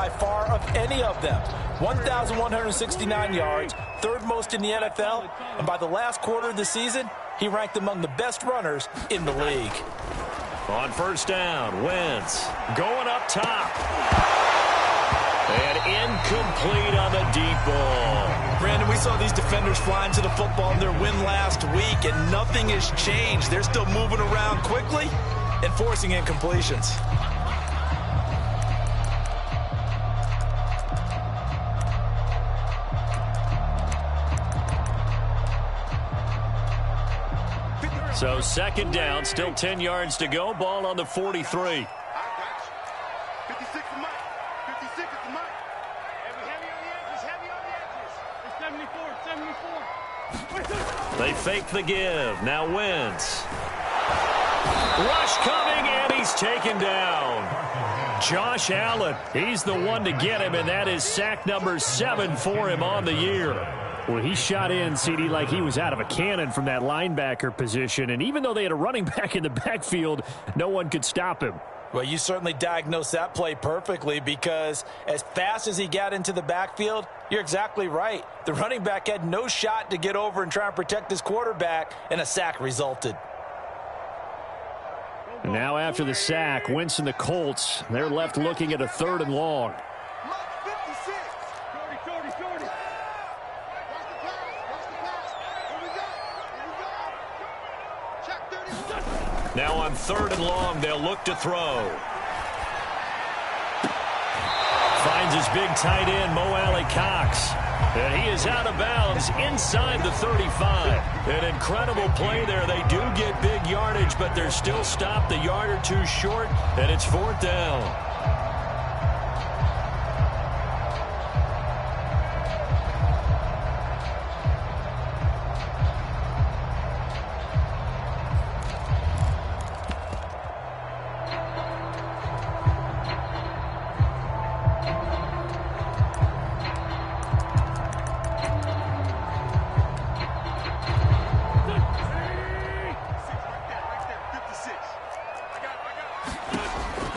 by far of any of them. 1,169 yards, third most in the NFL, and by the last quarter of the season, he ranked among the best runners in the league. On first down, Wentz going up top. And incomplete on the deep ball. Brandon, we saw these defenders flying to the football in their win last week, and nothing has changed. They're still moving around quickly and forcing incompletions. So second down, still 10 yards to go. Ball on the 43. They fake the give. Now Wentz. Rush coming, and he's taken down. Josh Allen, he's the one to get him, and that is sack number 7 for him on the year. Well, he shot in, CD, like he was out of a cannon from that linebacker position. And even though they had a running back in the backfield, no one could stop him. Well, you certainly diagnosed that play perfectly, because as fast as he got into the backfield, you're exactly right. The running back had no shot to get over and try and protect his quarterback, and a sack resulted. And now after the sack, Wentz and the Colts, they're left looking at a 3rd and long. Now on 3rd and long, they'll look to throw. Finds his big tight end, Mo Alley-Cox. And he is out of bounds inside the 35. An incredible play there. They do get big yardage, but they're still stopped a yard or two short, and it's 4th down.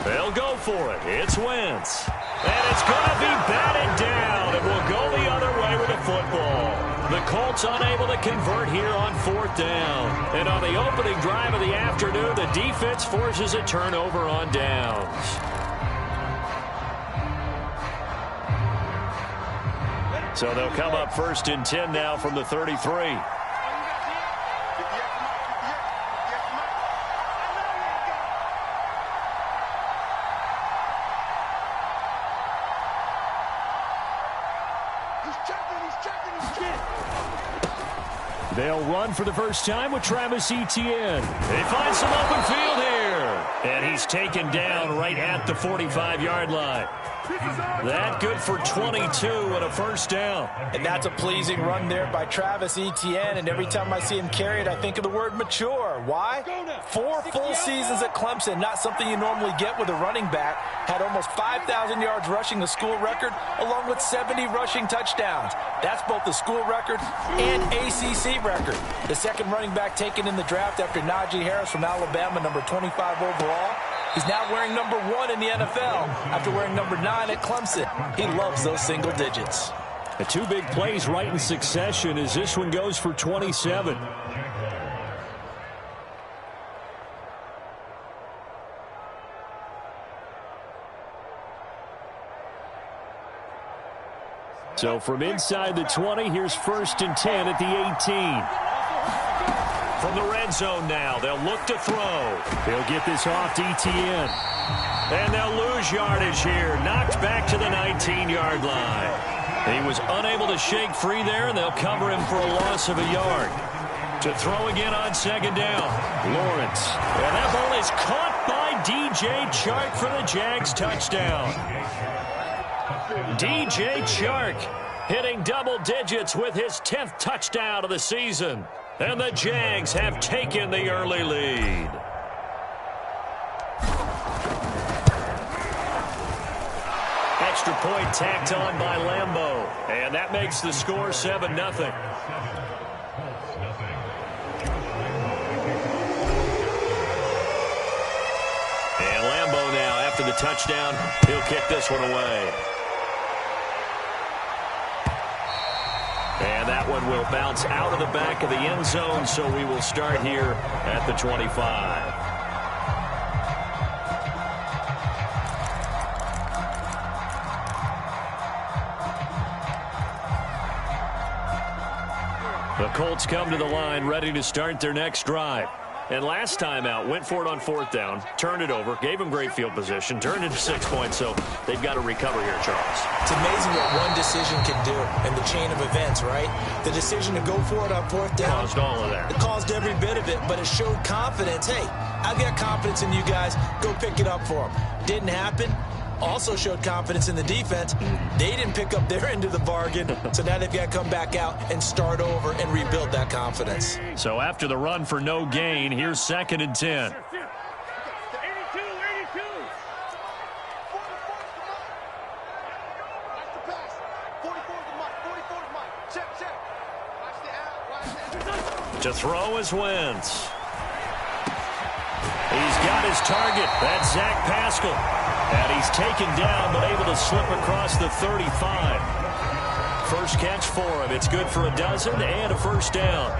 They'll go for it. It's Wentz. And it's going to be batted down, and will go the other way with the football. The Colts unable to convert here on 4th down. And on the opening drive of the afternoon, the defense forces a turnover on downs. So they'll come up 1st and 10 now from the 33. They'll run for the first time with Travis Etienne. They find some open field here. And he's taken down right at the 45-yard line. That good for 22 and a first down. And that's a pleasing run there by Travis Etienne. And every time I see him carry it, I think of the word mature. Why? 4 full seasons at Clemson, not something you normally get with a running back. Had almost 5,000 yards rushing, the school record, along with 70 rushing touchdowns. That's both the school record and ACC record. The second running back taken in the draft after Najee Harris from Alabama, number 25 overall. He's now wearing number 1 in the NFL after wearing number 9 at Clemson. He loves those single digits. The 2 big plays right in succession as this one goes for 27. So from inside the 20, here's 1st and 10 at the 18. From the red zone now, they'll look to throw. He'll get this off to Etienne. And they'll lose yardage here. Knocked back to the 19-yard line. He was unable to shake free there, and they'll cover him for a loss of a yard. To throw again on 2nd down. Lawrence. And that ball is caught by DJ Chark for the Jags touchdown. DJ Chark hitting double digits with his 10th touchdown of the season. And the Jags have taken the early lead. Extra point tacked on by Lambeau. And that makes the score 7-0. And Lambeau now, after the touchdown. He'll kick this one away. And that one will bounce out of the back of the end zone, so we will start here at the 25. The Colts come to the line ready to start their next drive. And last time out, went for it on 4th down, turned it over, gave them great field position, turned it to 6 points, so they've got to recover here, Charles. It's amazing what one decision can do in the chain of events, right? The decision to go for it on 4th down. Caused all of that. It caused every bit of it, but it showed confidence. Hey, I've got confidence in you guys. Go pick it up for them. Didn't happen. Also showed confidence in the defense. They didn't pick up their end of the bargain, so now they've got to come back out and start over and rebuild that confidence. So after the run for no gain, here's 2nd and 10. To throw is Wentz. He's got his target. That's Zach Pascal. And he's taken down, but able to slip across the 35. First catch for him. It's good for a dozen and a first down.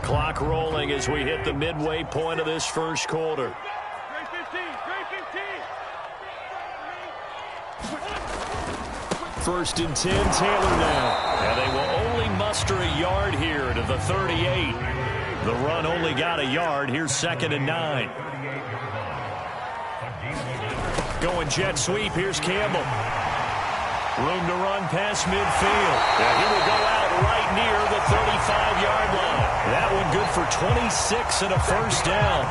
Clock rolling as we hit the midway point of this first quarter. First and 10, Taylor now. And they will only muster a yard here to the 38. The run only got a yard. Here's 2nd and 9. Going jet sweep. Here's Campbell. Room to run past midfield. And he will go out right near the 35-yard line. That one good for 26 and a first down.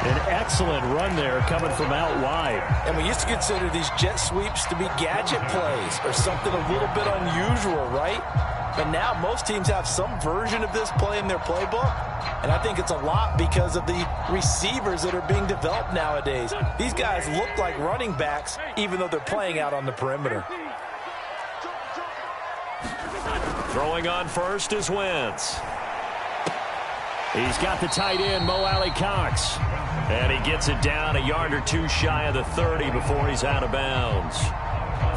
An excellent run there coming from out wide. And we used to consider these jet sweeps to be gadget plays or something a little bit unusual, right? But now most teams have some version of this play in their playbook. And I think it's a lot because of the receivers that are being developed nowadays. These guys look like running backs even though they're playing out on the perimeter. Throwing on first is Wentz. He's got the tight end, Mo Alley-Cox. And he gets it down a yard or two shy of the 30 before he's out of bounds.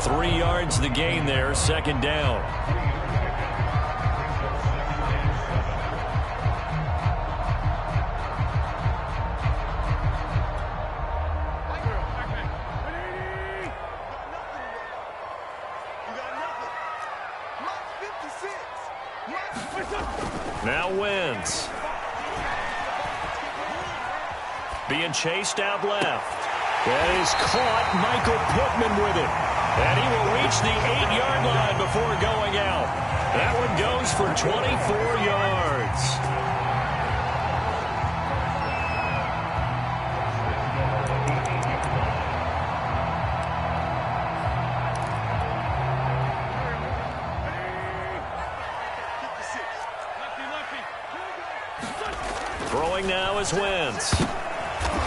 3 yards the gain there, 2nd down. Now Wentz. Being chased out left. That is caught. Michael Pittman with it. And he will reach the 8-yard line before going out. That one goes for 24 yards. Throwing now is Wentz.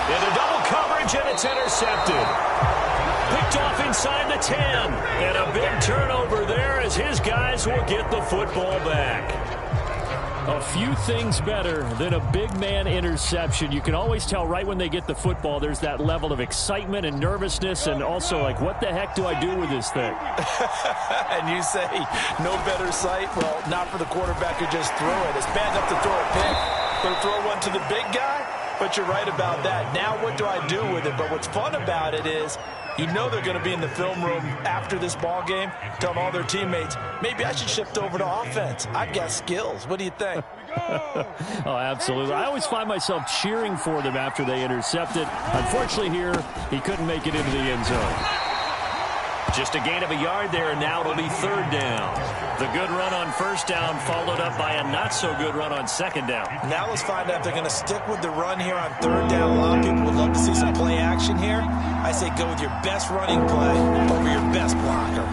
Into double coverage, and it's intercepted. Picked off inside the 10. And a big turnover there as his guys will get the football back. A few things better than a big man interception. You can always tell right when they get the football, there's that level of excitement and nervousness, and also like, what the heck do I do with this thing? And you say, no better sight? Well, not for the quarterback who just threw it. It's bad enough to throw a pick. Going to throw one to the big guy? But you're right about that. Now what do I do with it? But what's fun about it is you know they're going to be in the film room after this ball game telling all their teammates, maybe I should shift over to offense. I've got skills. What do you think? Oh, absolutely. I always find myself cheering for them after they intercept it. Unfortunately here, he couldn't make it into the end zone. Just a gain of a yard there, and now it'll be 3rd down. The good run on 1st down followed up by a not-so-good run on 2nd down. Now let's find out if they're going to stick with the run here on 3rd down. A lot of people would love to see some play action here. I say go with your best running play over your best blocker.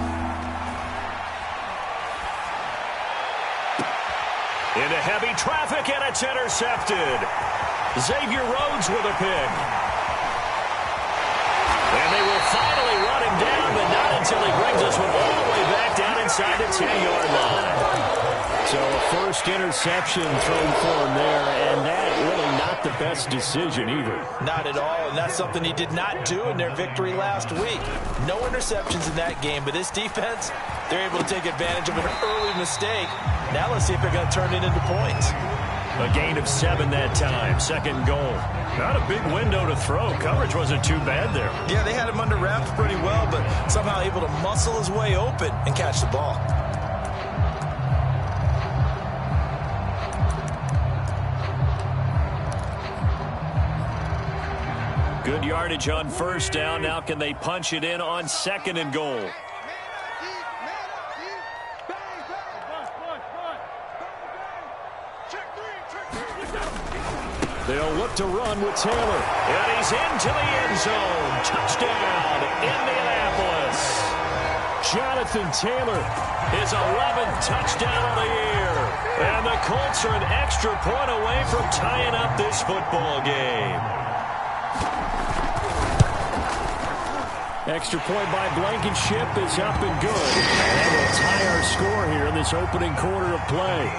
Into heavy traffic, and it's intercepted. Xavier Rhodes with a pick. And they will finally run him down, but not until he brings this one all the way back down inside the 10-yard line. So a first interception thrown for him there, and that really not the best decision either. Not at all, and that's something he did not do in their victory last week. No interceptions in that game, but this defense, they're able to take advantage of an early mistake. Now let's see if they're going to turn it into points. A gain of 7 that time, second goal. Not a big window to throw. Coverage wasn't too bad there. Yeah, they had him under wraps pretty well, but somehow able to muscle his way open and catch the ball. Good yardage on first down. Now can they punch it in on second and goal? They'll look to run with Taylor. And he's into the end zone. Touchdown, Indianapolis. Jonathan Taylor. His 11th touchdown of the year. And the Colts are an extra point away from tying up this football game. Extra point by Blankenship is up and good. And we'll tie our score here in this opening quarter of play.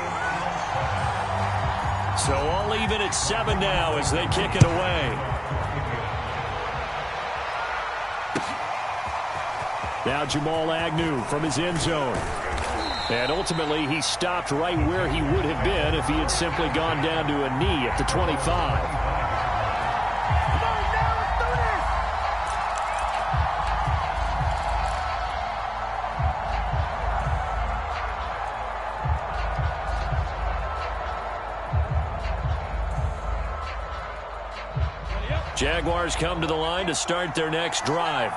So all even at 7 now as they kick it away. Now Jamal Agnew from his end zone. And ultimately he stopped right where he would have been if he had simply gone down to a knee at the 25. Jaguars come to the line to start their next drive.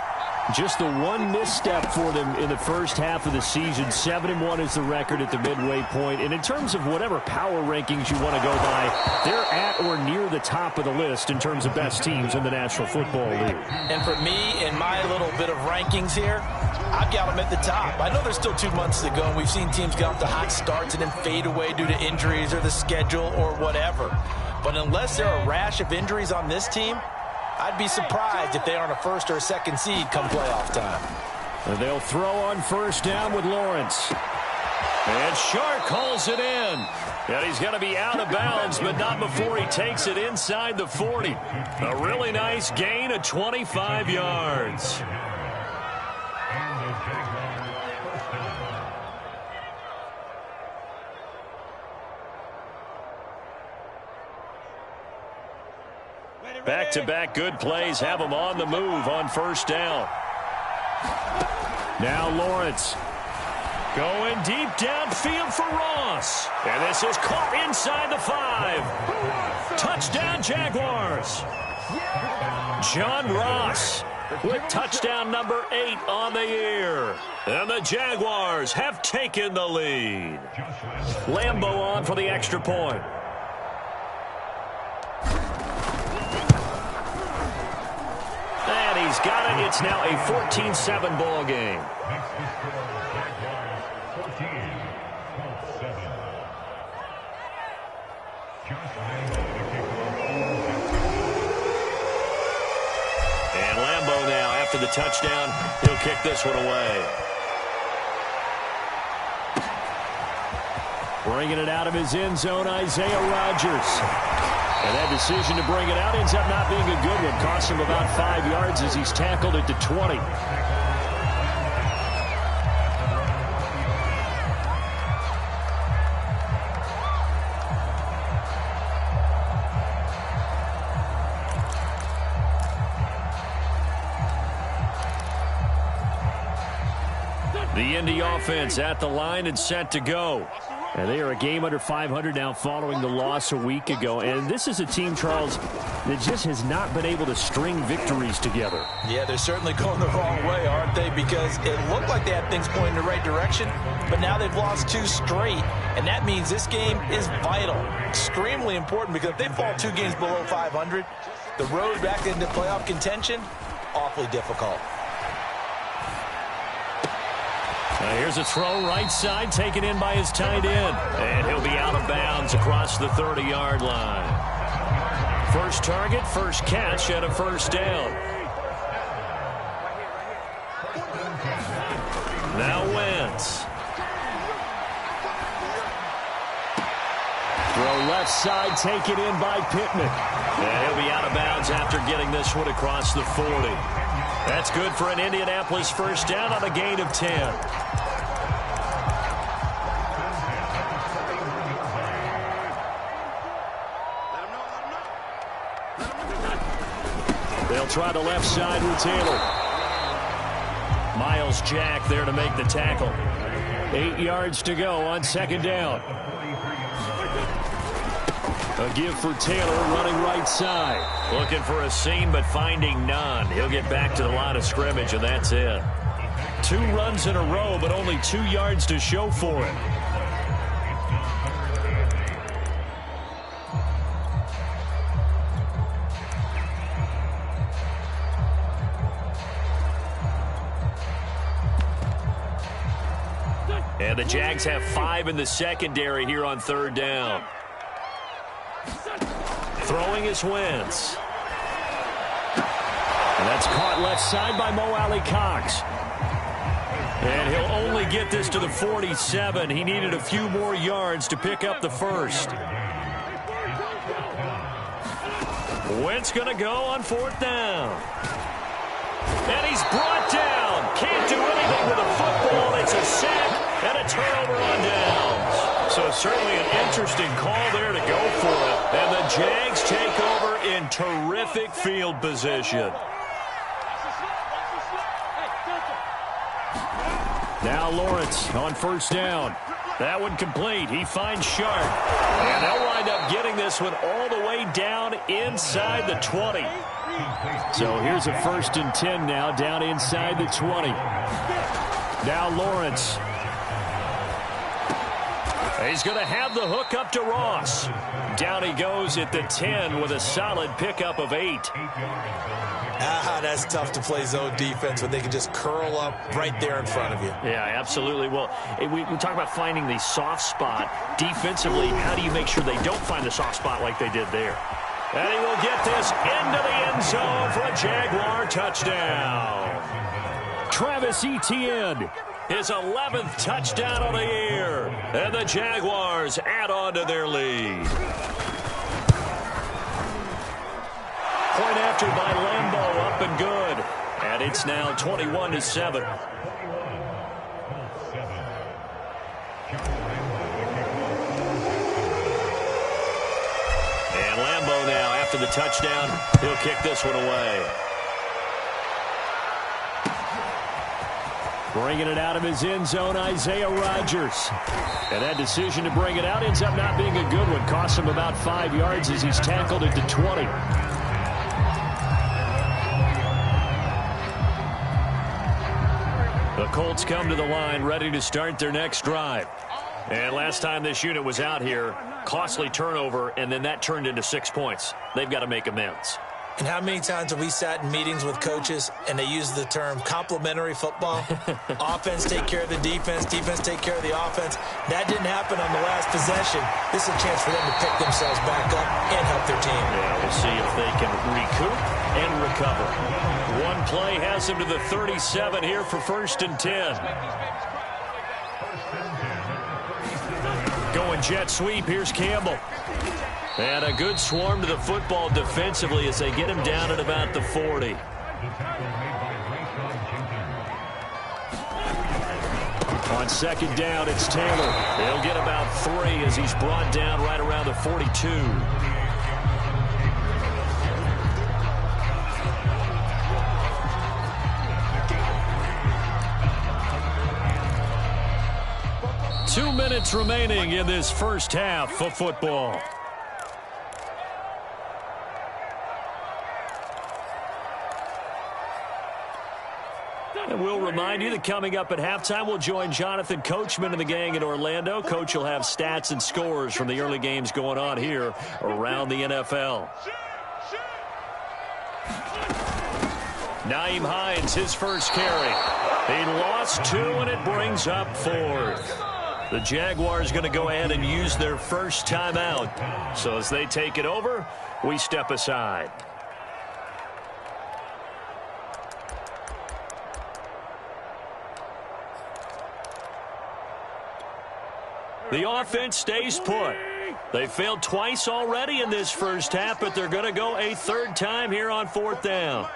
Just the one misstep for them in the first half of the season. 7-1 is the record at the midway point. And in terms of whatever power rankings you want to go by, they're at or near the top of the list in terms of best teams in the National Football League. And for me, in my little bit of rankings here, I've got them at the top. I know there's still 2 months to go, and we've seen teams get off to hot starts and then fade away due to injuries or the schedule or whatever. But unless there are a rash of injuries on this team, I'd be surprised if they aren't a first or a second seed come playoff time. And they'll throw on first down with Lawrence. And Shark calls it in. And he's going to be out of bounds, but not before he takes it inside the 40. A really nice gain of 25 yards. Back-to-back good plays have him on the move on first down. Now Lawrence. Going deep downfield for Ross. And this is caught inside the 5. Touchdown, Jaguars. John Ross with touchdown number 8 on the year. And the Jaguars have taken the lead. Lambeau on for the extra point. And he's got it. It's now a 14-7 ball game. And Lambeau now, after the touchdown, he'll kick this one away. Bringing it out of his end zone, Isaiah Rodgers. And that decision to bring it out ends up not being a good one. Costs him about 5 yards as he's tackled at the 20. The Indy offense at the line and set to go. And they are a game under 500 now following the loss a week ago. And this is a team, Charles, that just has not been able to string victories together. Yeah, they're certainly going the wrong way, aren't they? Because it looked like they had things pointing in the right direction, but now they've lost 2 straight. And that means this game is vital, extremely important, because if they fall 2 games below 500, the road back into playoff contention, awfully difficult. Here's a throw right side, taken in by his tight end. And he'll be out of bounds across the 30-yard line. First target, first catch, and a first down. Now Wentz. Throw left side, taken in by Pittman. And he'll be out of bounds after getting this one across the 40. That's good for an Indianapolis first down on a gain of 10. They'll try the left side with Taylor. Miles Jack there to make the tackle. 8 yards to go on second down. A give for Taylor running right side. Looking for a seam but finding none. He'll get back to the line of scrimmage and that's it. 2 runs in a row but only 2 yards to show for it. And the Jags have 5 in the secondary here on third down. Throwing is Wentz. And that's caught left side by Mo Alley-Cox. And he'll only get this to the 47. He needed a few more yards to pick up the first. Wentz going to go on fourth down. And he's brought down. Can't do anything with a football. It's a sack and a turnover on downs. So certainly an interesting call there to go for it. And the Jags take over in terrific field position. Now Lawrence on first down. That one complete. He finds Sharp. And they'll wind up getting this one all the way down inside the 20. So here's a 1st and 10 now down inside the 20. Now Lawrence. He's going to have the hook up to Ross. Down he goes at the 10 with a solid pickup of 8. That's tough to play zone defense when they can just curl up right there in front of you. Yeah, absolutely. Well, we talk about finding the soft spot. Defensively, how do you make sure they don't find the soft spot like they did there? And he will get this into the end zone for a Jaguar touchdown. Travis Etienne. His 11th touchdown of the year. And the Jaguars add on to their lead. Point after by Lambeau, up and good. And it's now 21-7. And Lambeau now, after the touchdown, he'll kick this one away. Bringing it out of his end zone, Isaiah Rodgers. And that decision to bring it out ends up not being a good one. Costs him about 5 yards as he's tackled at the 20. The Colts come to the line ready to start their next drive. And last time this unit was out here, costly turnover, and then that turned into 6 points. They've got to make amends. And how many times have we sat in meetings with coaches and they use the term complementary football? Offense take care of the defense, defense take care of the offense. That didn't happen on the last possession. This is a chance for them to pick themselves back up and help their team. Yeah, we'll see if they can recoup and recover. One play has them to the 37 here for 1st and 10. Going jet sweep, here's Campbell. And a good swarm to the football defensively as they get him down at about the 40. On second down, it's Taylor. He'll get about 3 as he's brought down right around the 42. Two minutes remaining in this first half of football. And we'll remind you that coming up at halftime, we'll join Jonathan Coachman and the gang in Orlando. Coach will have stats and scores from the early games going on here around the NFL. Nyheim Hines, his first carry. He lost 2, and it brings up 4th. The Jaguars going to go ahead and use their first timeout. So as they take it over, we step aside. The offense stays put. They failed twice already in this first half, but they're going to go a third time here on fourth down.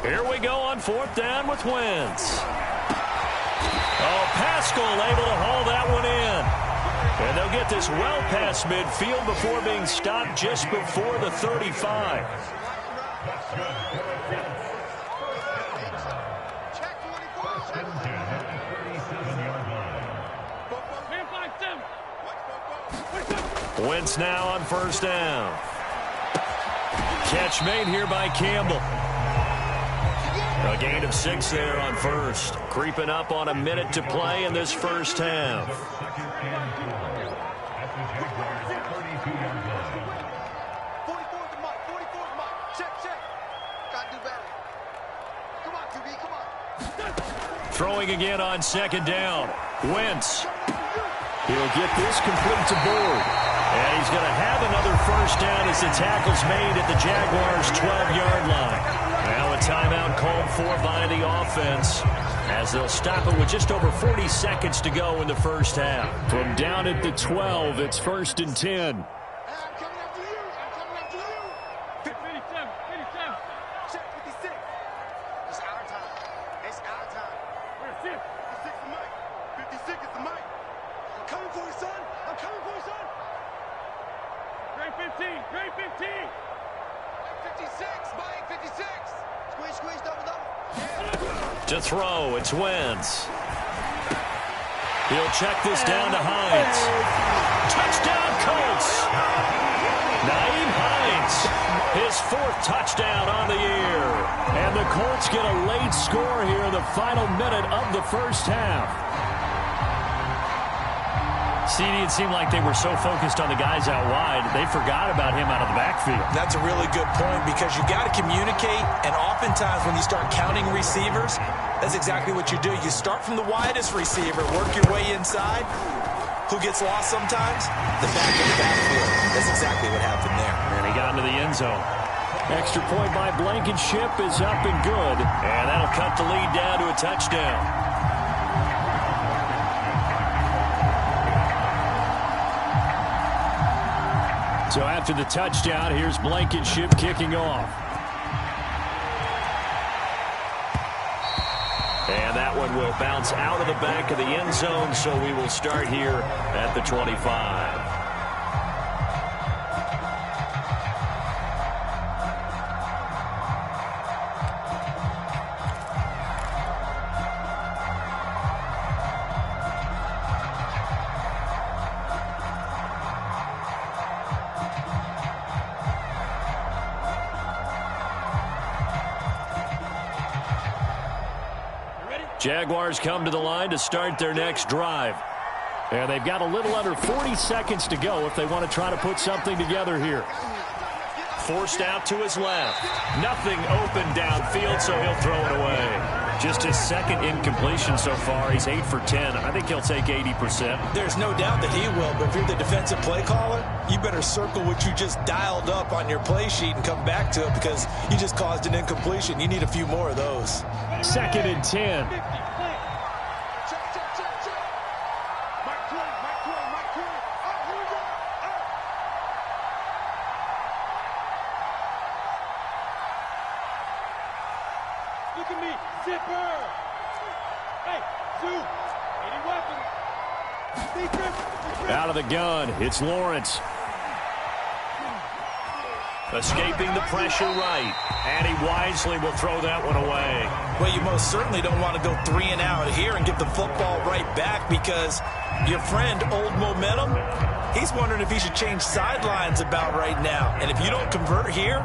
Here we go on fourth down with Wentz. Oh, Pascal able to haul that one in. And they'll get this well past midfield before being stopped just before the 35. Wentz now on first down. Catch made here by Campbell. A gain of 6 there on first. Creeping up on a minute to play in this first half. Throwing again on second down. Wentz. He'll get this complete to Board. And he's going to have another first down as the tackle's made at the Jaguars' 12-yard line. Now a timeout called for by the offense as they'll stop it with just over 40 seconds to go in the first half. From down at the 12, it's 1st and 10. To throw, it's Wentz. He'll check this down to Hines. Touchdown, Colts! Nyheim Hines, his 4th touchdown on the year. And the Colts get a late score here in the final minute of the first half. CD, it seemed like they were so focused on the guys out wide, they forgot about him out of the backfield. That's a really good point because you got to communicate, and oftentimes when you start counting receivers, that's exactly what you do. You start from the widest receiver, work your way inside. Who gets lost sometimes? The back of the backfield. That's exactly what happened there. And he got into the end zone. Extra point by Blankenship is up and good. And that'll cut the lead down to a touchdown. So after the touchdown, here's Blankenship kicking off. And that one will bounce out of the back of the end zone, so we will start here at the 25. Jaguars come to the line to start their next drive. And they've got a little under 40 seconds to go if they want to try to put something together here. Forced out to his left. Nothing open downfield, so he'll throw it away. Just his 2nd incompletion so far. He's 8 for 10. I think he'll take 80%. There's no doubt that he will, but if you're the defensive play caller, you better circle what you just dialed up on your play sheet and come back to it because you just caused an incompletion. You need a few more of those. 2nd and 10. Look at me, zipper. Hey, Sue, any weapons? Out of the gun, it's Lawrence. Escaping the pressure right. And he wisely will throw that one away. Well, you most certainly don't want to go 3 and out here and give the football right back because your friend, Old Momentum, he's wondering if he should change sidelines about right now. And if you don't convert here,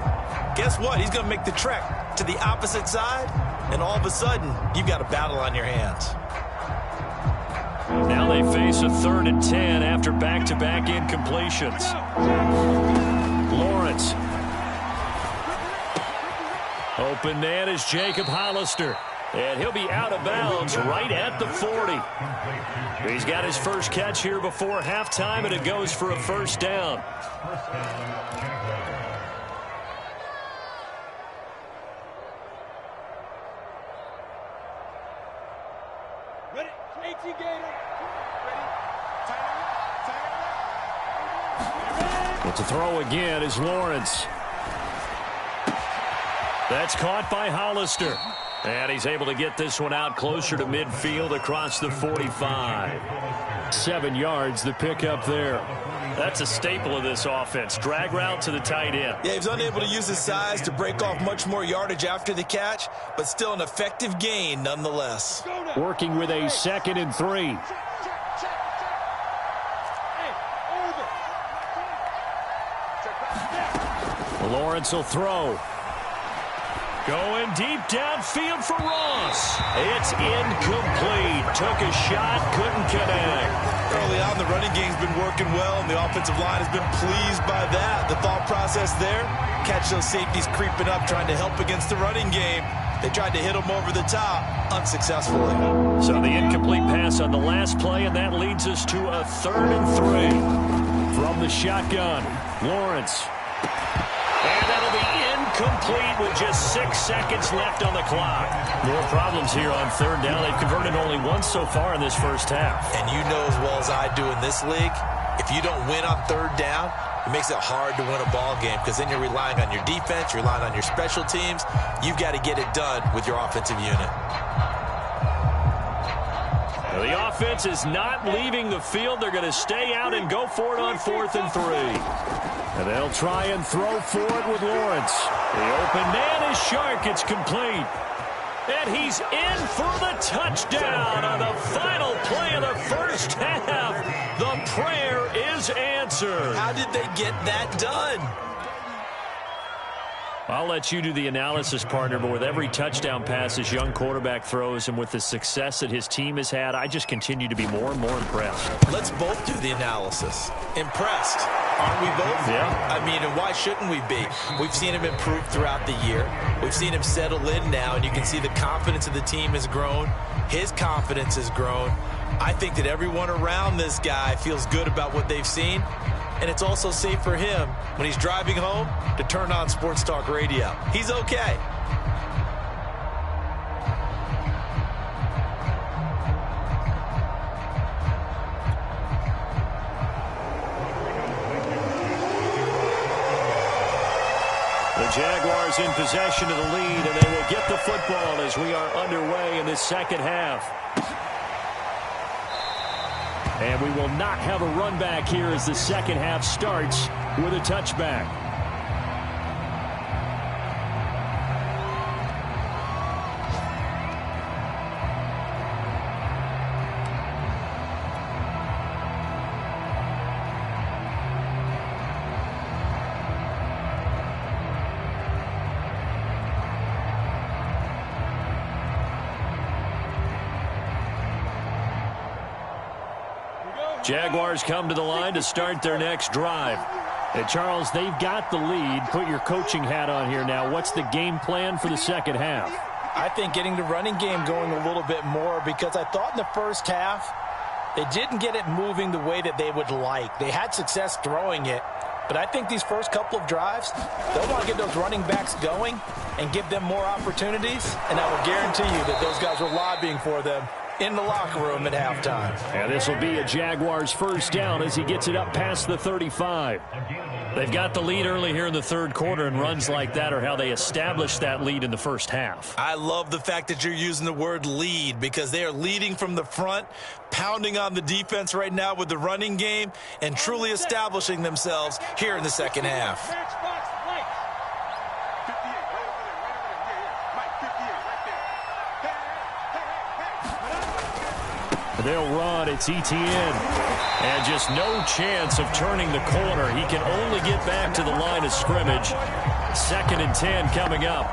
guess what? He's going to make the trek to the opposite side, and all of a sudden, you've got a battle on your hands. Now they face a 3rd and 10 after back-to-back incompletions. Lawrence. Open man is Jacob Hollister. And he'll be out of bounds right at the 40. He's got his first catch here before halftime, and it goes for a first down. Ready? 18 Gator. But to throw again is Lawrence. That's caught by Hollister. And he's able to get this one out closer to midfield across the 45. 7 yards, the pickup there. That's a staple of this offense. Drag route to the tight end. Yeah, he was unable to use his size to break off much more yardage after the catch, but still an effective gain nonetheless. Working with a 2nd and 3. Lawrence will throw. Going deep downfield for Ross. It's incomplete. Took a shot, couldn't connect. Early on, the running game's been working well, and the offensive line has been pleased by that. The thought process there, catch those safeties creeping up, trying to help against the running game. They tried to hit them over the top, unsuccessfully. So the incomplete pass on the last play, and that leads us to a 3rd and 3. From the shotgun, Lawrence. And that'll be incomplete with just 6 seconds left on the clock. More problems here on 3rd down. They've converted only once so far in this first half. And you know as well as I do in this league, if you don't win on 3rd down, it makes it hard to win a ball game because then you're relying on your defense, you're relying on your special teams. You've got to get it done with your offensive unit. Now, the offense is not leaving the field. They're going to stay out and go for it on 4th and 3. And they'll try and throw for it with Lawrence. The open man is Shark. It's complete. And he's in for the touchdown on the final play of the first half. The prayer is answered. How did they get that done? I'll let you do the analysis, partner, but with every touchdown pass this young quarterback throws and with the success that his team has had, I just continue to be more and more impressed. Let's both do the analysis. Impressed. Aren't we both? Yeah. I mean, and why shouldn't we be? We've seen him improve throughout the year. We've seen him settle in now, and you can see the confidence of the team has grown. His confidence has grown. I think that everyone around this guy feels good about what they've seen. And it's also safe for him when he's driving home to turn on Sports Talk Radio. He's okay. The Jaguars in possession of the lead, and they will get the football as we are underway in this second half. And we will not have a run back here as the second half starts with a touchback. Jaguars come to the line to start their next drive. And Charles, they've got the lead. Put your coaching hat on here now. What's the game plan for the second half? I think getting the running game going a little bit more because I thought in the first half they didn't get it moving the way that they would like. They had success throwing it, but I think these first couple of drives, they'll want to get those running backs going and give them more opportunities, and I will guarantee you that those guys are lobbying for them in the locker room at halftime. And this will be a Jaguars first down as he gets it up past the 35. They've got the lead early here in the third quarter, and runs like that are how they established that lead in the first half. I love the fact that you're using the word lead because they are leading from the front, pounding on the defense right now with the running game, and truly establishing themselves here in the second half. They'll run. It's Etienne. And just no chance of turning the corner. He can only get back to the line of scrimmage. 2nd and 10 coming up.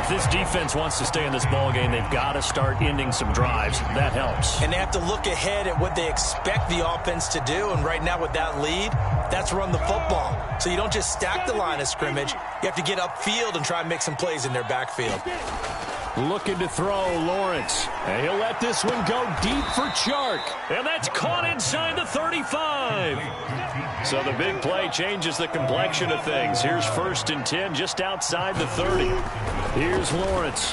If this defense wants to stay in this ballgame, they've got to start ending some drives. That helps. And they have to look ahead at what they expect the offense to do. And right now with that lead, that's run the football. So you don't just stack the line of scrimmage. You have to get upfield and try and make some plays in their backfield. Looking to throw, Lawrence. And he'll let this one go deep for Chark. And that's caught inside the 35. So the big play changes the complexion of things. Here's 1st and 10 just outside the 30. Here's Lawrence.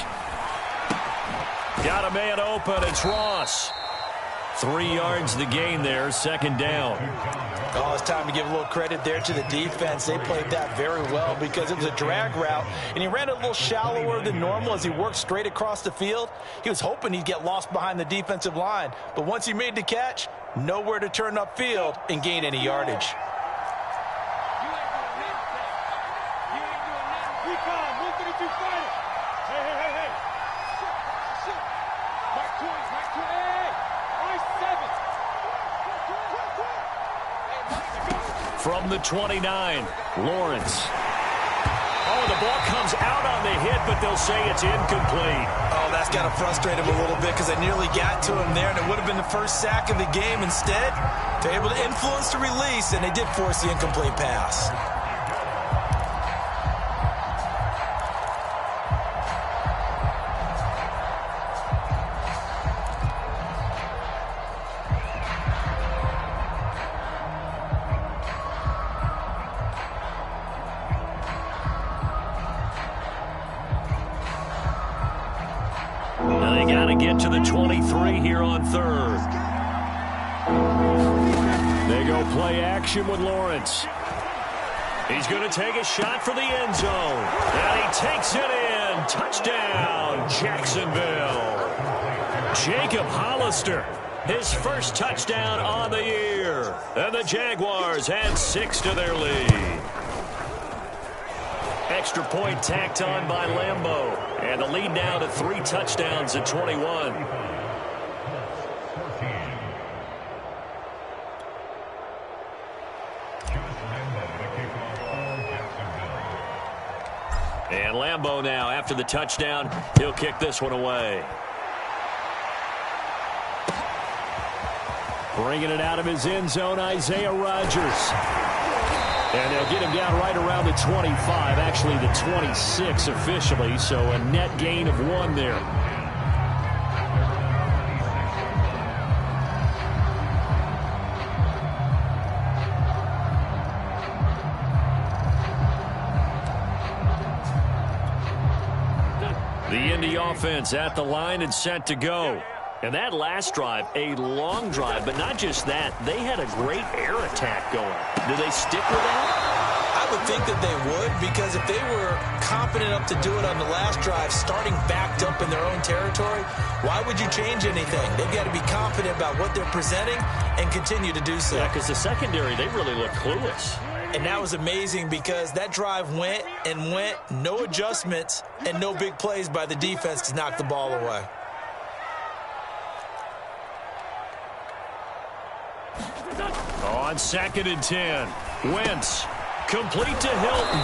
Got a man open. It's Ross. 3 yards the gain there. 2nd down. Oh, it's time to give a little credit there to the defense. They played that very well because it was a drag route, and he ran a little shallower than normal as he worked straight across the field. He was hoping he'd get lost behind the defensive line, but once he made the catch, nowhere to turn upfield and gain any yardage. From the 29, Lawrence. Oh, the ball comes out on the hit, but they'll say it's incomplete. Oh, that's got to frustrate him a little bit because they nearly got to him there, and it would have been the first sack of the game. Instead, they're able to influence the release, and they did force the incomplete pass. Get to the 23 here on 3rd. They go play action with Lawrence. He's going to take a shot for the end zone. And he takes it in. Touchdown, Jacksonville. Jacob Hollister, his first touchdown on the year. And the Jaguars add 6 to their lead. Extra point tacked on by Lambeau. And the lead now to 3 touchdowns at 21. And Lambeau now, after the touchdown, he'll kick this one away. Bringing it out of his end zone, Isaiah Rodgers. And they'll get him down right around the 25, actually the 26 officially, so a net gain of 1 there. The Indy offense at the line and set to go. And that last drive, a long drive, but not just that. They had a great air attack going. Do they stick with that? I would think that they would, because if they were confident enough to do it on the last drive, starting backed up in their own territory, why would you change anything? They've got to be confident about what they're presenting and continue to do so. Yeah, because the secondary, they really look clueless. And that was amazing because that drive went and went, no adjustments and no big plays by the defense to knock the ball away. On 2nd and 10, Wentz, complete to Hilton.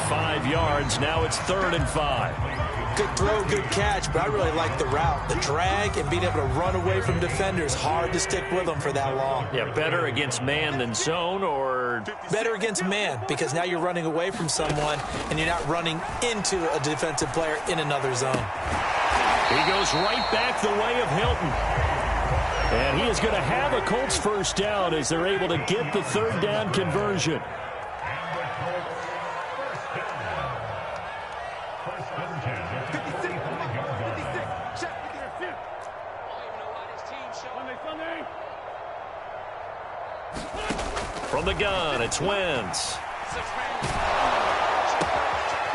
5 yards, now it's 3rd and 5. Good throw, good catch, but I really like the route. The drag and being able to run away from defenders, hard to stick with them for that long. Yeah, better against man than zone, or? Better against man, because now you're running away from someone and you're not running into a defensive player in another zone. He goes right back the way of Hilton. And he is going to have a Colts first down as they're able to get the 3rd down conversion. From the gun, it's Wentz.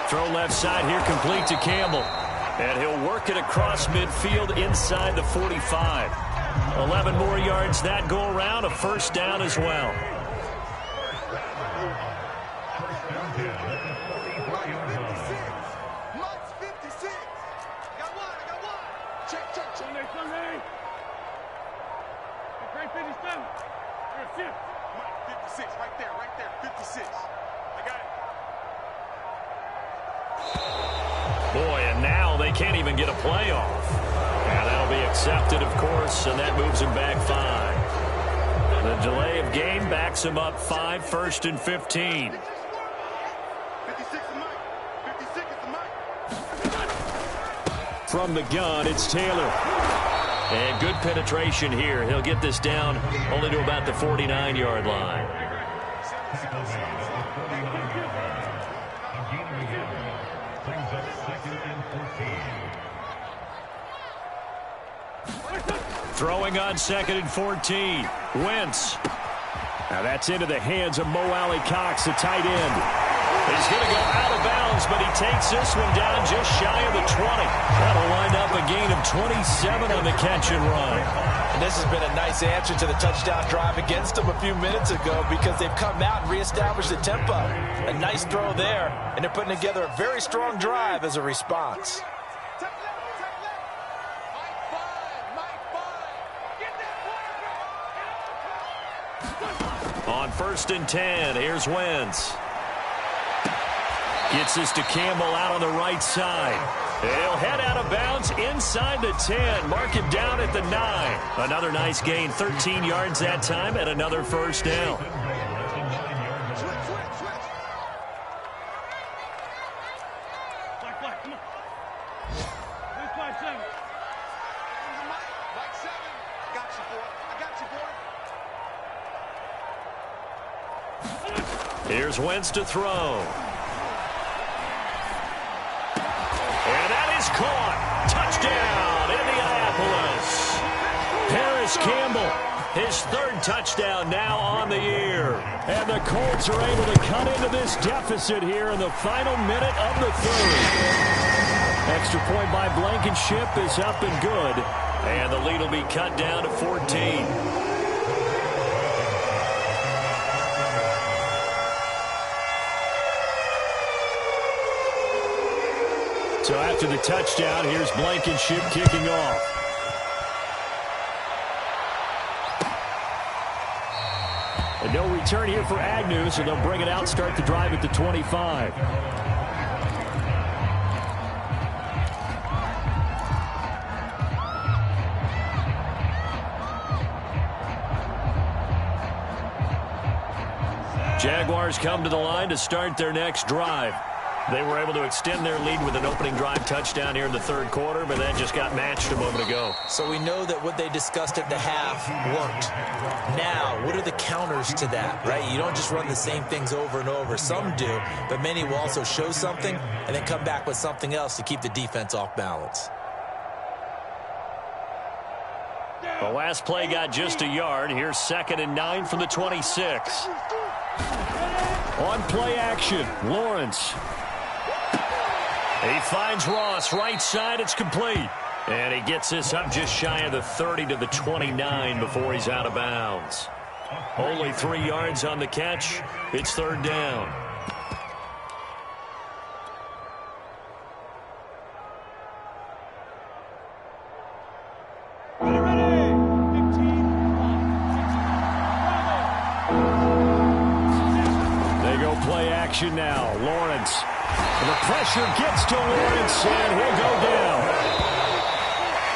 Throw left side here, complete to Campbell. And he'll work it across midfield inside the 45. 11 more yards that go around, a first down as well. he can't even get a play off. And that'll be accepted, of course, and that moves him back 5. The delay of game backs him up 5, 1st and 15. From the gun, it's Taylor. And good penetration here. He'll get this down only to about the 49-yard line. Throwing on 2nd and 14. Wentz. Now that's into the hands of Mo Alley-Cox, the tight end. He's going to go out of bounds, but he takes this one down just shy of the 20. That'll wind up a gain of 27 on the catch and run. And this has been a nice answer to the touchdown drive against them a few minutes ago because they've come out and reestablished the tempo. A nice throw there, and they're putting together a very strong drive as a response. On 1st and 10, here's Wentz. Gets this to Campbell out on the right side. And he'll head out of bounds inside the 10. Mark him down at the 9. Another nice gain, 13 yards that time, and another 1st down. Here's Wentz to throw. And that is caught. Touchdown, Indianapolis. Paris Campbell, his 3rd touchdown now on the year. And the Colts are able to cut into this deficit here in the final minute of the 3rd. Extra point by Blankenship is up and good. And the lead will be cut down to 14. So after the touchdown, here's Blankenship kicking off. And no return here for Agnew, so they'll bring it out, start the drive at the 25. Jaguars come to the line to start their next drive. They were able to extend their lead with an opening drive touchdown here in the 3rd quarter, but that just got matched a moment ago. So we know that what they discussed at the half worked. Now, what are the counters to that, right? You don't just run the same things over and over. Some do, but many will also show something and then come back with something else to keep the defense off balance. The last play got just a yard. Here's 2nd and 9 from the 26. On play action, Lawrence. He finds Ross, right side, it's complete. And he gets this up just shy of the 30 to the 29 before he's out of bounds. Only 3 yards on the catch. It's 3rd down. They go play action now, Lawrence. And the pressure gets to Lawrence, and he'll go down.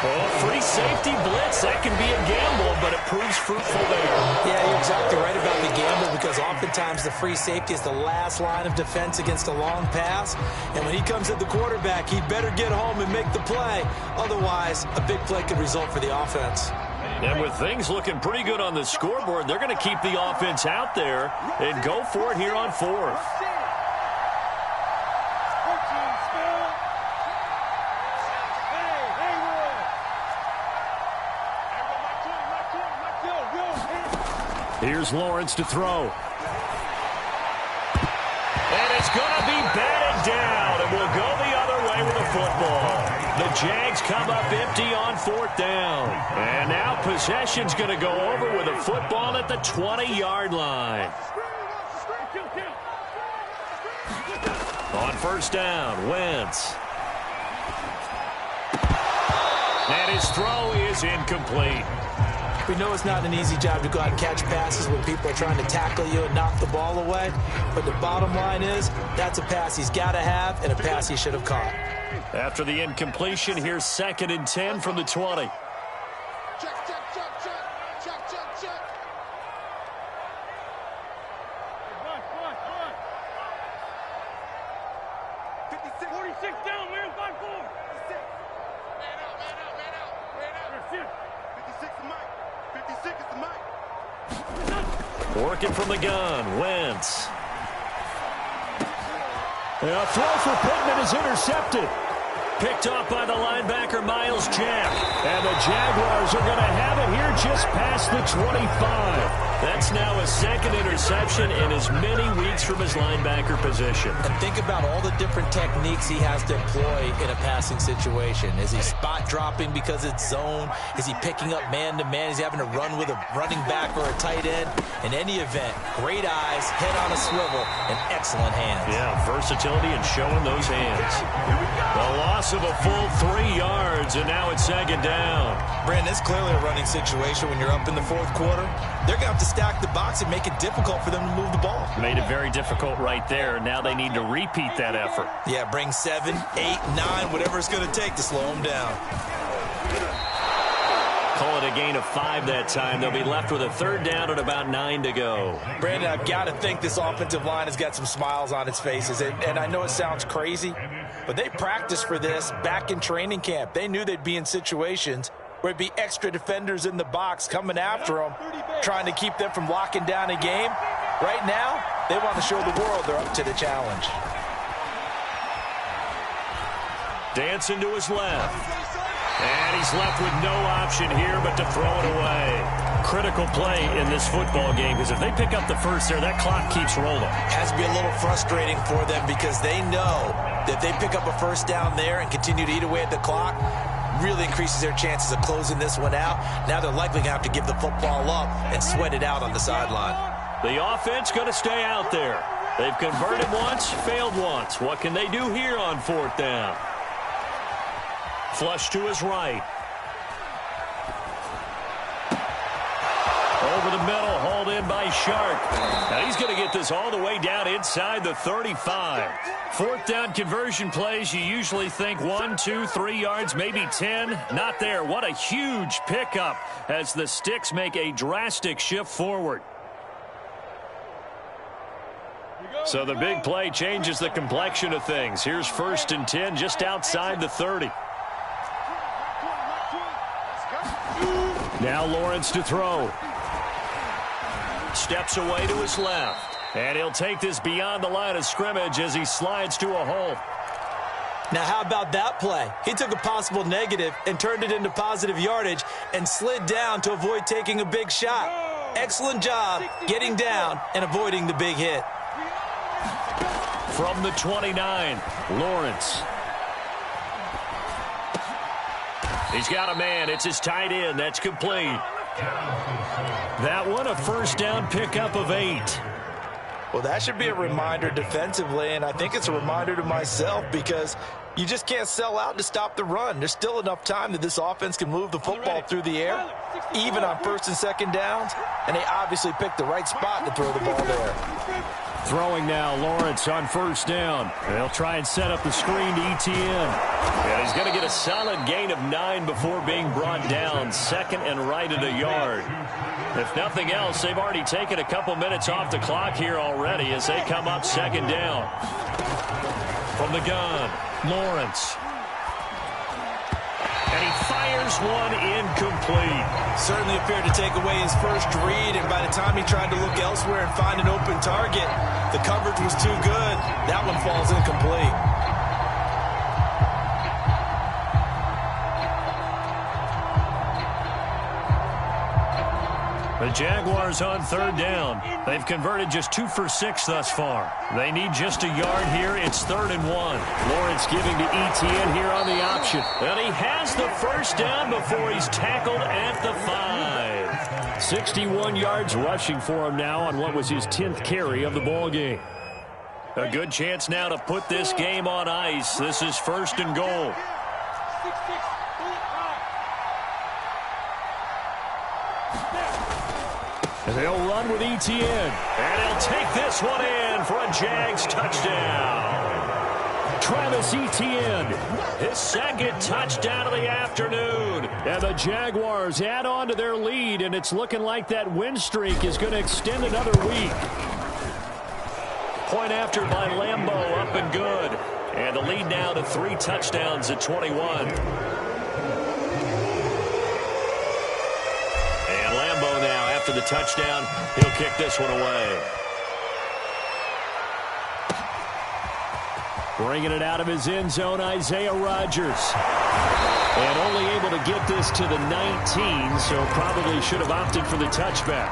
Oh, free safety blitz. That can be a gamble, but it proves fruitful there. Yeah, you're exactly right about the gamble because oftentimes the free safety is the last line of defense against a long pass. And when he comes at the quarterback, he'd better get home and make the play. Otherwise, a big play could result for the offense. And with things looking pretty good on the scoreboard, they're going to keep the offense out there and go for it here on 4th. Here's Lawrence to throw. And it's going to be batted down, and we'll go the other way with the football. The Jags come up empty on 4th down. And now possession's going to go over with a football at the 20-yard line. On 1st down, Wentz. And his throw is incomplete. We know it's not an easy job to go out and catch passes when people are trying to tackle you and knock the ball away. But the bottom line is, that's a pass he's got to have and a pass he should have caught. After the incompletion, here's 2nd and 10 from the 20. Check, check, check, check. Check, check, check. Come on. 56. 46 down, man. 5-4. 56. Man out. 56 is Mike. 56 is the Mike. Working from the gun, Wentz. A throw for Pittman is intercepted. Picked off by the linebacker, Miles Jack. And the Jaguars are going to have it here just past the 25. That's now a 2nd interception in as many weeks from his linebacker position. And think about all the different techniques he has to employ in a passing situation. Is he spot dropping because it's zone? Is he picking up man-to-man? Is he having to run with a running back or a tight end? In any event, great eyes, head on a swivel, and excellent hands. Yeah, versatility and showing those hands. The loss of a full 3 yards, and now it's 2nd down. Brandon, it's clearly a running situation when you're up in the 4th quarter. They're going to have to stack the box and make it difficult for them to move the ball. Made it very difficult right there. Now they need to repeat that effort. Yeah, bring 7, 8, 9, whatever it's going to take to slow them down. Call it a gain of 5 that time. They'll be left with a 3rd down and about 9 to go. Brandon, I've got to think this offensive line has got some smiles on its faces. And I know it sounds crazy, but they practiced for this back in training camp. They knew they'd be in situations where it'd be extra defenders in the box coming after them, trying to keep them from locking down a game. Right now, they want to show the world they're up to the challenge. Dancing to his left. And he's left with no option here but to throw it away. Critical play in this football game, because if they pick up the first there, that clock keeps rolling. Has to be a little frustrating for them because they know that if they pick up a first down there and continue to eat away at the clock, really increases their chances of closing this one out. Now they're likely going to have to give the football up and sweat it out on the sideline. The offense going to stay out there. They've converted once, failed once. What can they do here on 4th down? Flush to his right. Over the middle, hauled in by Sharp. Now he's going to get this all the way down inside the 35. 4th down conversion plays, you usually think 1, 2, 3 yards, maybe 10. Not there. What a huge pickup as the Sticks make a drastic shift forward. So the big play changes the complexion of things. Here's 1st and 10 just outside the 30. Now Lawrence to throw. Steps away to his left. And he'll take this beyond the line of scrimmage as he slides to a hole. Now, how about that play? He took a possible negative and turned it into positive yardage and slid down to avoid taking a big shot. Excellent job getting down and avoiding the big hit. From the 29, Lawrence. He's got a man. It's his tight end. That's complete. That one, a 1st down pickup of 8. Well, that should be a reminder defensively, and I think it's a reminder to myself because you just can't sell out to stop the run. There's still enough time that this offense can move the football through the air, even on 1st and 2nd downs, and they obviously picked the right spot to throw the ball there. Throwing now, Lawrence on 1st down. They'll try and set up the screen to ETN. And he's going to get a solid gain of 9 before being brought down. 2nd and right at a yard. If nothing else, they've already taken a couple minutes off the clock here already as they come up 2nd down. From the gun, Lawrence. And he fires one incomplete. Certainly appeared to take away his first read, and by the time he tried to look elsewhere and find an open target, the coverage was too good. That one falls incomplete. The Jaguars on 3rd down. They've converted just 2 for 6 thus far. They need just a yard here. It's 3rd and 1. Lawrence giving to ETN here on the option. And he has the 1st down before he's tackled at the 5. 61 yards rushing for him now on what was his 10th carry of the ball game. A good chance now to put this game on ice. This is 1st and goal. And they'll run with ETN. And he'll take this one in for a Jags touchdown. Travis Etienne. His second touchdown of the afternoon. And the Jaguars add on to their lead, and it's looking like that win streak is going to extend another week. Point after by Lambeau, up and good. And the lead now to 3 touchdowns at 21. And Lambeau now, after the touchdown, he'll kick this one away. Bringing it out of his end zone, Isaiah Rodgers. And only able to get this to the 19, so probably should have opted for the touchback.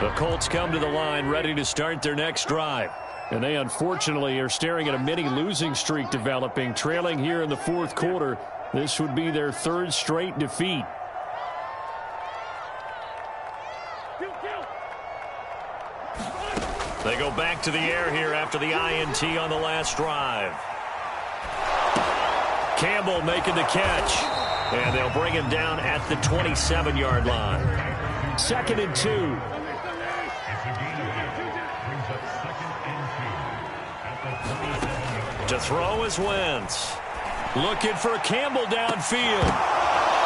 The Colts come to the line ready to start their next drive. And they unfortunately are staring at a mini losing streak developing, trailing here in the fourth quarter. This would be their 3rd straight defeat. They go back to the air here after the INT on the last drive. Campbell making the catch. And they'll bring him down at the 27-yard line. 2nd and 2. To throw is Wentz. Looking for Campbell downfield.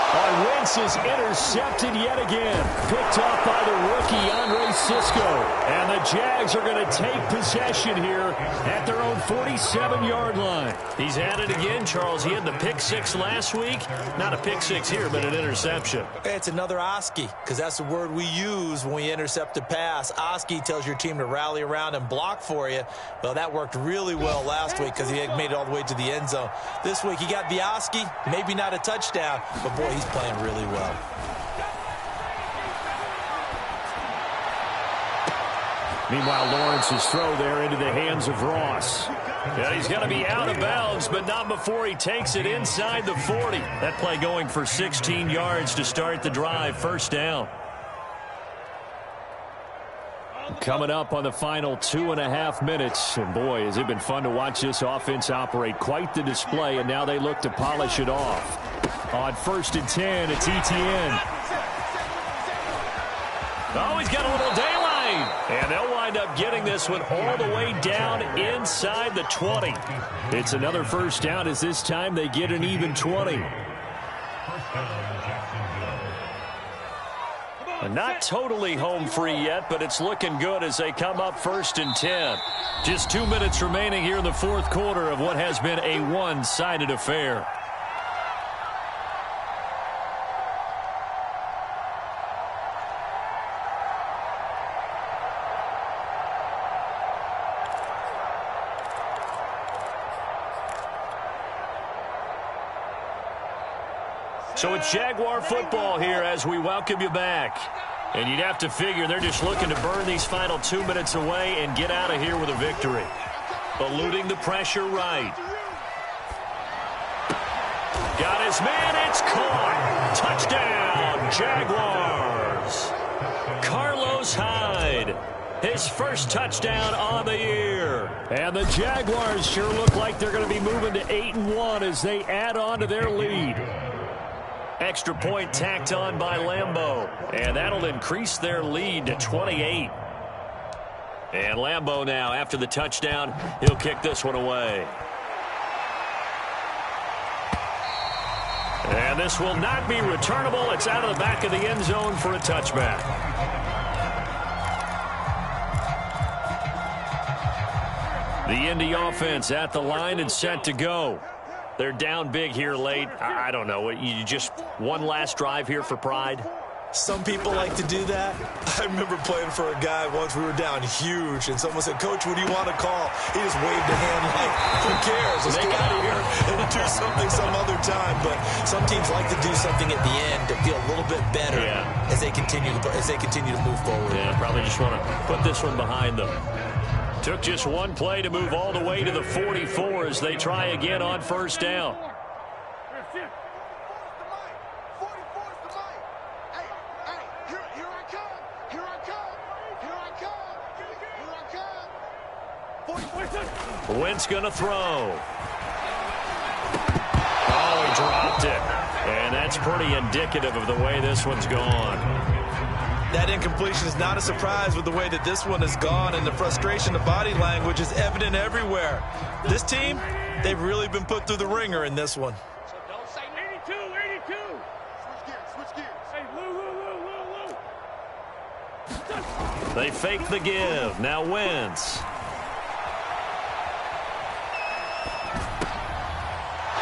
And Wentz is intercepted yet again. Picked off by the rookie, Andre Sisco. And the Jags are going to take possession here at their own 47-yard line. He's at it again, Charles. He had the pick 6 last week. Not a pick 6 here, but an interception. It's another Oski, because that's the word we use when we intercept a pass. Oski tells your team to rally around and block for you. Well, that worked really well last week because he had made it all the way to the end zone. This week he got the Oski, maybe not a touchdown, but boy, he's playing really well. Meanwhile, Lawrence's throw there into the hands of Ross. Yeah, he's going to be out of bounds, but not before he takes it inside the 40. That play going for 16 yards to start the drive. 1st down. Coming up on the final 2.5 minutes. And boy, has it been fun to watch this offense operate. Quite the display, and now they look to polish it off. On 1st and 10, it's Etienne. Oh, he's got a little daylight. And they'll wind up getting this one all the way down inside the 20. It's another 1st down as this time they get an even 20. Not totally home free yet, but it's looking good as they come up 1st and 10. Just 2 minutes remaining here in the fourth quarter of what has been a one-sided affair. So it's Jaguar football here as we welcome you back. And you'd have to figure they're just looking to burn these final 2 minutes away and get out of here with a victory. Eluding the pressure right. Got his man, it's caught. Touchdown, Jaguars. Carlos Hyde, his first touchdown on the year. And the Jaguars sure look like they're going to be moving to 8-1 as they add on to their lead. Extra point tacked on by Lambeau. And that'll increase their lead to 28. And Lambeau now, after the touchdown, he'll kick this one away. And this will not be returnable. It's out of the back of the end zone for a touchback. The Indy offense at the line and set to go. They're down big here late. I don't know. You just one last drive here for pride? Some people like to do that. I remember playing for a guy once. We were down huge, and someone said, "Coach, what do you want to call?" He just waved a hand like, "Who cares? Let's get out of here and do something some other time." But some teams like to do something at the end to feel a little bit better as they continue to move forward. Yeah, probably just want to put this one behind them. Took just one play to move all the way to the 44 as they try again on 1st down. Wentz going to throw. Oh, he dropped it. And that's pretty indicative of the way this one's gone. That incompletion is not a surprise with the way that this one has gone, and the frustration, the body language is evident everywhere. This team, they've really been put through the ringer in this one. So don't say 82, 82. Switch gears. Hey, Lou. They fake the give. Now Wentz.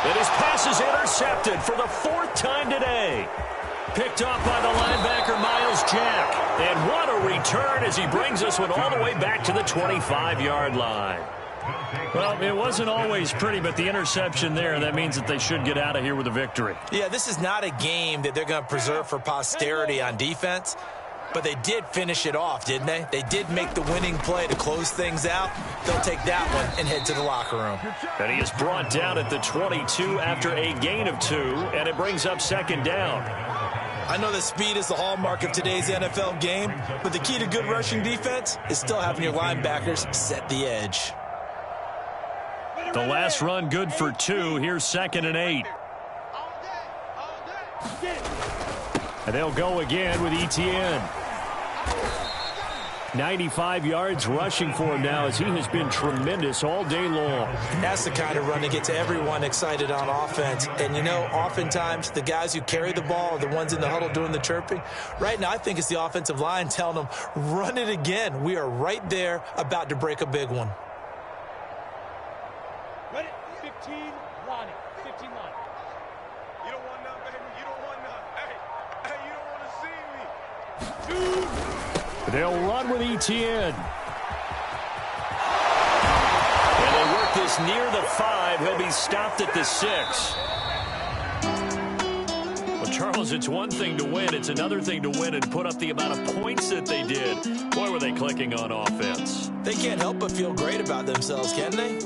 And his pass is intercepted for the 4th time today. Picked off by the linebacker, Miles Jack. And what a return as he brings this one all the way back to the 25-yard line. Well, it wasn't always pretty, but the interception there, that means that they should get out of here with a victory. Yeah, this is not a game that they're going to preserve for posterity on defense, but they did finish it off, didn't they? They did make the winning play to close things out. They'll take that one and head to the locker room. And he is brought down at the 22 after a gain of 2, and it brings up 2nd down. I know that speed is the hallmark of today's NFL game, but the key to good rushing defense is still having your linebackers set the edge. The last run good for 2. Here's 2nd and 8. And they'll go again with Etienne. 95 yards rushing for him now as he has been tremendous all day long. That's the kind of run that gets everyone excited on offense. And, you know, oftentimes the guys who carry the ball are the ones in the huddle doing the chirping. Right now, I think it's the offensive line telling them, run it again. We are right there about to break a big one. Ready? 15, line it. 15 line. You don't want none, baby. You don't want none. Hey, you don't want to see me. 2. They'll run with Etienne. And they work this near the 5. He'll be stopped at the 6. Well, Charles, it's one thing to win. It's another thing to win and put up the amount of points that they did. Boy, were they clicking on offense. They can't help but feel great about themselves, can they?